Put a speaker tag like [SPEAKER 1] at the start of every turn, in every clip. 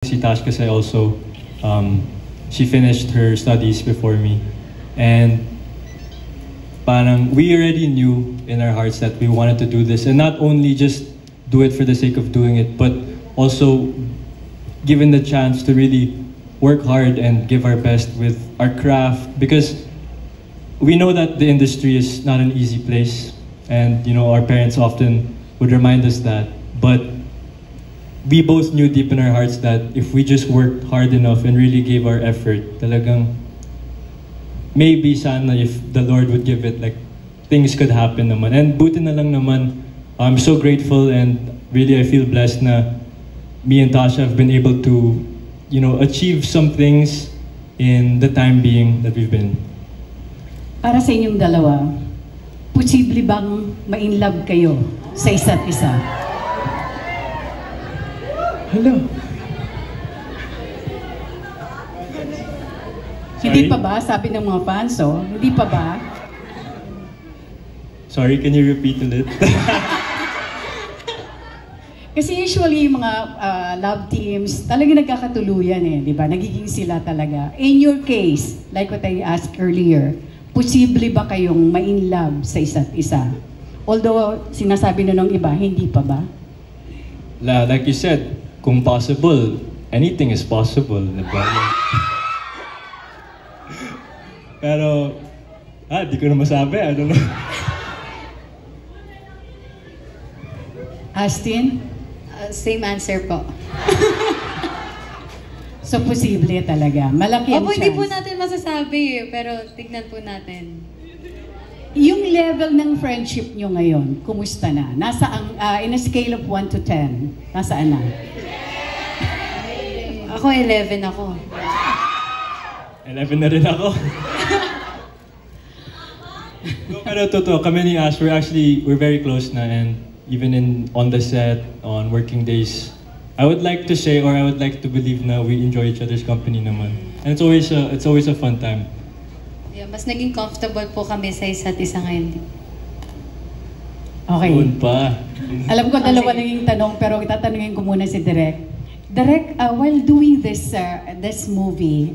[SPEAKER 1] Si Tash kasi also, she finished her studies before me. And parang we already knew in our hearts that we wanted to do this. And not only just do it for the sake of doing it, but also given the chance to really work hard and give our best with our craft. Because we know that the industry is not an easy place. And you know, our parents often would remind us that. But we both knew deep in our hearts that if we just worked hard enough and really gave our effort, talagang maybe sana if the Lord would give it, like things could happen naman. And buti na lang naman, I'm so grateful and really I feel blessed na me and Tasha have been able to, you know, achieve some things in the time being that we've been.
[SPEAKER 2] Para sa inyong dalawa, posible bang ma-inlove kayo sa isa't isa?
[SPEAKER 1] Hello.
[SPEAKER 2] Hindi pa ba? Sabi ng mga fans, oh. Hindi pa ba?
[SPEAKER 1] Sorry, can you repeat it?
[SPEAKER 2] Kasi usually yung mga love teams, talaga nagkakatuluyan eh, di ba? Nagiging sila talaga. In your case, like what I asked earlier, posible ba kayong ma-inlove sa isa't isa? Although, sinasabi na ng iba, hindi pa ba?
[SPEAKER 1] Like you said, kung possible, anything is possible. Diba? Pero, di ko na masabi. I don't know.
[SPEAKER 2] Astin?
[SPEAKER 3] Same answer po.
[SPEAKER 2] So, posible talaga. Malaki ang chance.
[SPEAKER 3] Hindi po natin masasabi pero tignan po natin.
[SPEAKER 2] Yung level ng friendship nyo ngayon, kumusta na? Nasa in a scale of 1 to 10, nasaan na?
[SPEAKER 3] Ako 11 ako.
[SPEAKER 1] 11 na rin ako. Pero totoo, kami ni Ash, we're very close na, and even on the set, on working days, I would like to say, or I would like to believe na we enjoy each other's company naman. And it's always a fun time.
[SPEAKER 3] Yeah, mas naging comfortable po kami sa isa't isa ngayon.
[SPEAKER 2] Okay.
[SPEAKER 1] Doon pa.
[SPEAKER 2] Alam ko dalawa lang yung tanong, pero tatanungin ko muna si Direk. Direk, while doing this movie,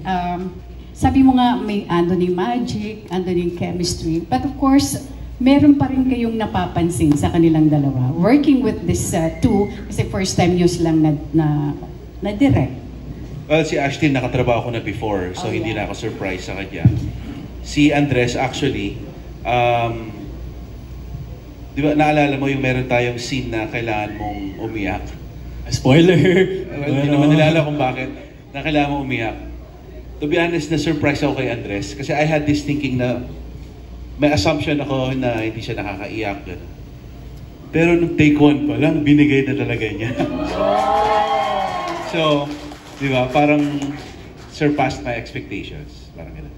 [SPEAKER 2] sabi mo nga may andun yung magic, andun yung chemistry, but of course, meron pa rin kayong napapansin sa kanilang dalawa. Working with this two, kasi first time nyo silang na-direct.
[SPEAKER 4] Well, si Ashton nakatrabaho ko na before, so hindi na ako surprised sa kanya. Si Andres actually, di ba naalala mo yung meron tayong scene na kailangan mong umiyak?
[SPEAKER 1] Spoiler!
[SPEAKER 4] Well, hindi naman nilala kung bakit na kailangan mong umiyak. To be honest, na-surprise ako kay Andres kasi I had this thinking na may assumption ako na hindi siya nakakaiyak. Pero nung take one pa lang, binigay na talaga niya. So, di ba, parang surpassed my expectations. Parang gano'n.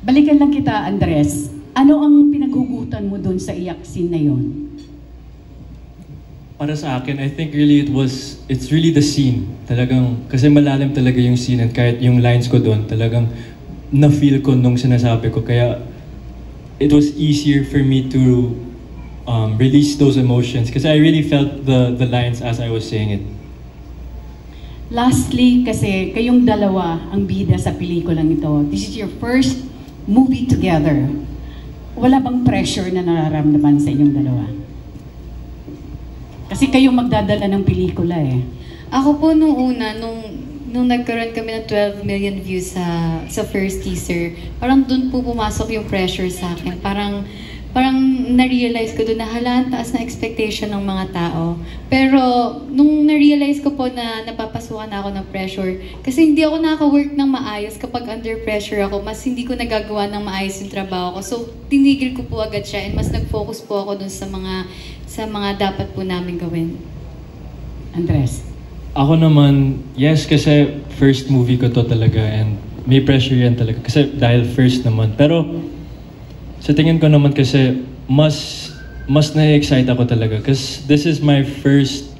[SPEAKER 2] Balikan lang kita, Andres. Ano ang pinaghugutan mo dun sa iyak scene na yun?
[SPEAKER 1] Para sa akin, I think really it's really the scene. Talagang, kasi malalim talaga yung scene, and kahit yung lines ko doon, talagang na-feel ko nung sinasabi ko. Kaya it was easier for me to release those emotions because I really felt the lines as I was saying it.
[SPEAKER 2] Lastly, kasi kayong dalawa ang bida sa pelikulang ito. This is your first movie together. Wala bang pressure na nararamdaman sa inyong dalawa? Kasi kayong magdadala ng pelikula eh.
[SPEAKER 3] Ako po nung una, nung nagkaroon kami ng 12 million views sa first teaser, parang dun po pumasok yung pressure sa akin. Parang na-realize ko doon na ang taas na expectation ng mga tao. Pero nung na-realize ko po na napapasukan ako ng pressure, kasi hindi ako nakaka-work ng maayos kapag under pressure ako, mas hindi ko nagagawa ng maayos yung trabaho ko. So tinigil ko po agad siya and mas nag-focus po ako doon sa mga dapat po namin gawin.
[SPEAKER 2] Andres?
[SPEAKER 1] Ako naman, yes, kasi first movie ko to talaga and may pressure yan talaga kasi dahil first naman. Pero sa tingin ko naman kasi mas na-excite ako talaga because this is my first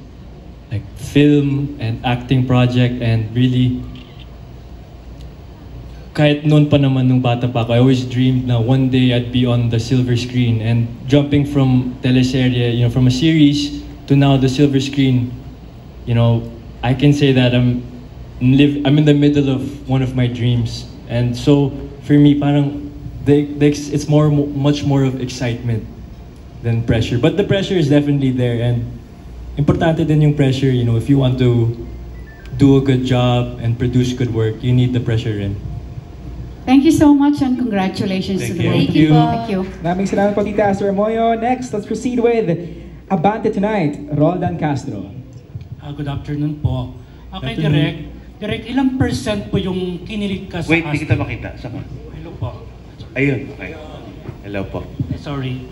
[SPEAKER 1] like film and acting project, and really kahit noon pa naman nung bata pa ako, I always dreamed na one day I'd be on the silver screen, and jumping from teleserye, you know, from a series to now the silver screen, you know, I can say that I'm in the middle of one of my dreams. And so, for me, parang, it's much more of excitement than pressure. But the pressure is definitely there, and importante din yung pressure, you know, if you want to do a good job and produce good work, you need the pressure in.
[SPEAKER 2] Thank you so much and congratulations to the both of you. Thank you.
[SPEAKER 5] Maraming salamat po, Tita Esther Moyo. Next, let's proceed with Abante Tonight, Roldan Castro.
[SPEAKER 6] Good afternoon po. Okay, Direk, ilang percent po yung kinilig ka sa
[SPEAKER 4] Wait, hindi kita makita. Saka.
[SPEAKER 6] Hello po.
[SPEAKER 4] Ayun, okay. Hello po.
[SPEAKER 6] Sorry.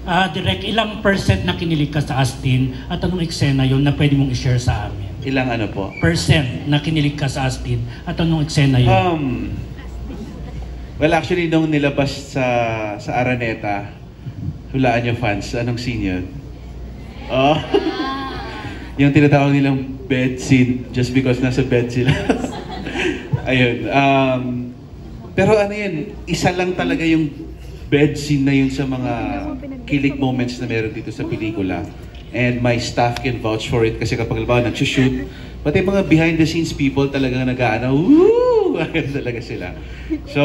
[SPEAKER 6] Direk, ilang percent na kinilig ka sa Astin at anong eksena yun na pwede mong i-share sa amin?
[SPEAKER 4] Ilang ano po?
[SPEAKER 6] Percent na kinilig ka sa Astin at anong eksena yun?
[SPEAKER 4] Well, actually, nung nilabas sa Araneta, hulaan niyo fans, anong scene yun? Oh, yung tinatawag nilang bed scene, just because nasa bed sila. Ayun. Pero ano yun, isa lang talaga yung bed scene na yun sa mga kilig moments na meron dito sa pelikula. And my staff can vouch for it kasi kapag halimbawa nag-shoot, pati mga behind the scenes people talagang nag-aano, woo! Ayun talaga sila. So,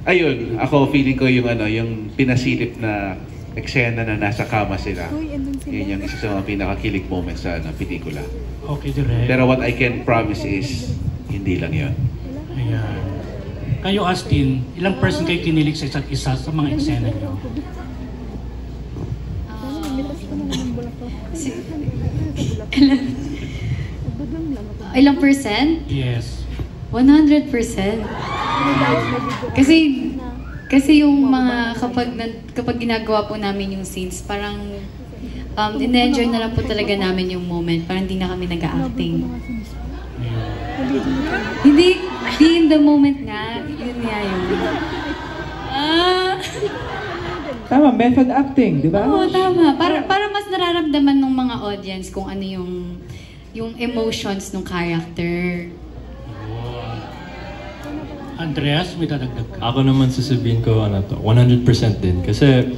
[SPEAKER 4] ayun, ako feeling ko yung yung pinasilip na eksena na nasa kama sila. Yun yung isa sa mga pinakakilig moments sa pelikula.
[SPEAKER 6] Okay, Direk.
[SPEAKER 4] Pero what I can promise is, hindi lang yun.
[SPEAKER 6] Ayan. Kayo, Astin, ilang percent kayo kinilig sa isa't isa sa mga eksena nyo?
[SPEAKER 3] Ilang percent?
[SPEAKER 6] Yes.
[SPEAKER 3] 100%. Kasi yung mga kapag ginagawa po namin yung scenes, parang in-enjoy na lang po talaga namin yung moment. Parang hindi na kami nag-acting. Hindi in the moment nga. Yun nga yun.
[SPEAKER 5] Tama, method acting, di ba?
[SPEAKER 3] Oo, tama. Para mas nararamdaman ng mga audience kung ano yung emotions ng character.
[SPEAKER 6] Andreas, may dadagdag ka?
[SPEAKER 1] Ako naman sasabihin ko, 100% din. Kasi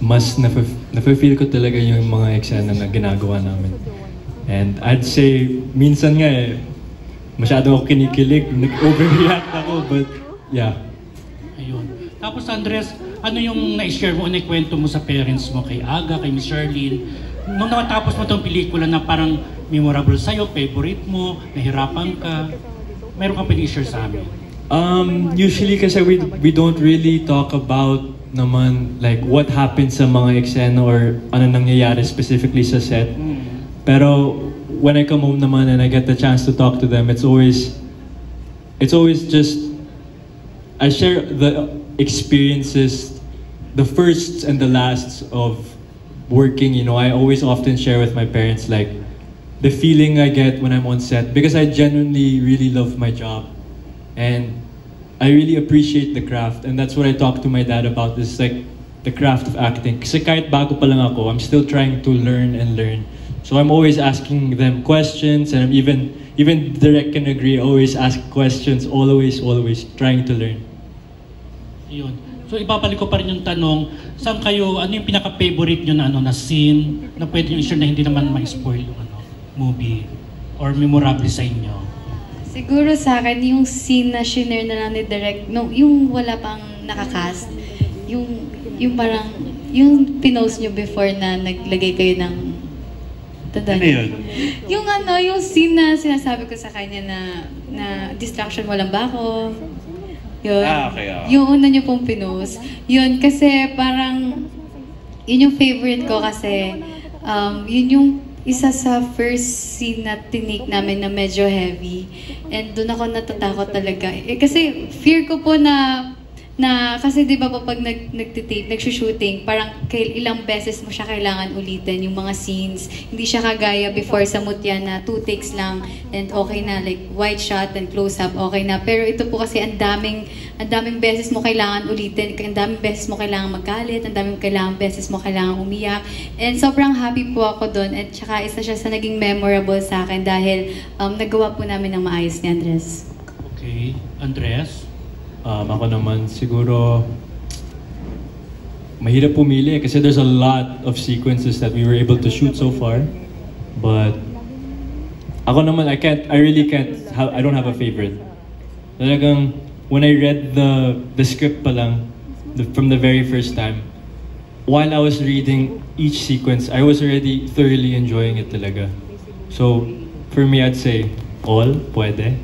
[SPEAKER 1] mas nafe-feel ko talaga yung mga eksena na ginagawa namin. And I'd say, minsan nga masyado ako kinikilig, nag-overreact ako, but yeah.
[SPEAKER 6] Ayun. Tapos Andres, ano yung na-share mo, na-kwento mo sa parents mo, kay Aga, kay Miss Charlene, nung natapos mo itong pelikula na parang memorable sa'yo, favorite mo, nahirapan ka, meron ka pwede i-share sa amin?
[SPEAKER 1] Usually kasi we don't really talk about naman like what happened sa mga eksena or ano nangyayari specifically sa set. Pero when I come home naman and I get the chance to talk to them, it's always just I share the experiences, the firsts and the lasts of working. You know, I always often share with my parents like the feeling I get when I'm on set because I genuinely really love my job and I really appreciate the craft, and that's what I talk to my dad about, is like the craft of acting. Kasi kahit bago pa lang ako, I'm still trying to learn and learn. So I'm always asking them questions, and I'm even Direk can agree, always ask questions, always trying to learn.
[SPEAKER 6] Yun. So ibabalik ko pa rin yung tanong, saan kayo, ano yung pinaka-favorite nyo na scene na pwede nyo i-share na hindi naman ma-spoil yung movie or memorable sa inyo?
[SPEAKER 3] Siguro sa akin, yung scene na shinare na lang ni Direk, yung wala pang nakakast, yung parang, yung pinost nyo before na naglagay kayo ng...
[SPEAKER 4] Ano yun?
[SPEAKER 3] Yung scene na sinasabi ko sa kanya na distraction mo lang ba ako? Yun.
[SPEAKER 4] Okay.
[SPEAKER 3] Yung una nyo pong pinost. Yun, kasi parang, yun yung favorite ko kasi, yun yung isa sa first scene na tinake namin na medyo heavy. And doon ako natatakot talaga. Kasi fear ko po na kasi di ba pag nagtitape, nagsushooting, parang ilang beses mo siya kailangan ulitin yung mga scenes. Hindi siya kagaya before sa Mutya na 2 takes lang and okay na, like wide shot and close up, okay na. Pero ito po kasi ang daming beses mo kailangan ulitin, ang daming beses mo kailangan magalit, ang daming beses mo kailangan umiyak. And sobrang happy po ako doon, at saka isa siya sa naging memorable sa akin dahil nagawa po namin ng maayos ni Andres.
[SPEAKER 6] Okay. Andres?
[SPEAKER 1] Ako naman siguro mahirap pumili kasi there's a lot of sequences that we were able to shoot so far. But ako naman, I don't have a favorite. Talagang, when I read the script pa lang, from the very first time, while I was reading each sequence, I was already thoroughly enjoying it talaga. So, for me, I'd say, all, pwede.